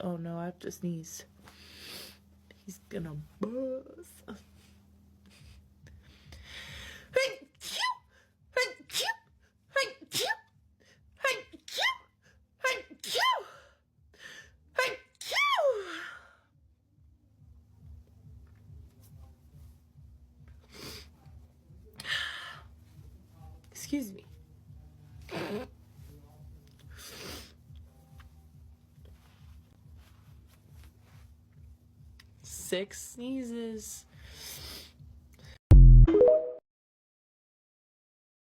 Oh no, I have to sneeze. He's gonna buzz. Excuse me. 6 sneezes.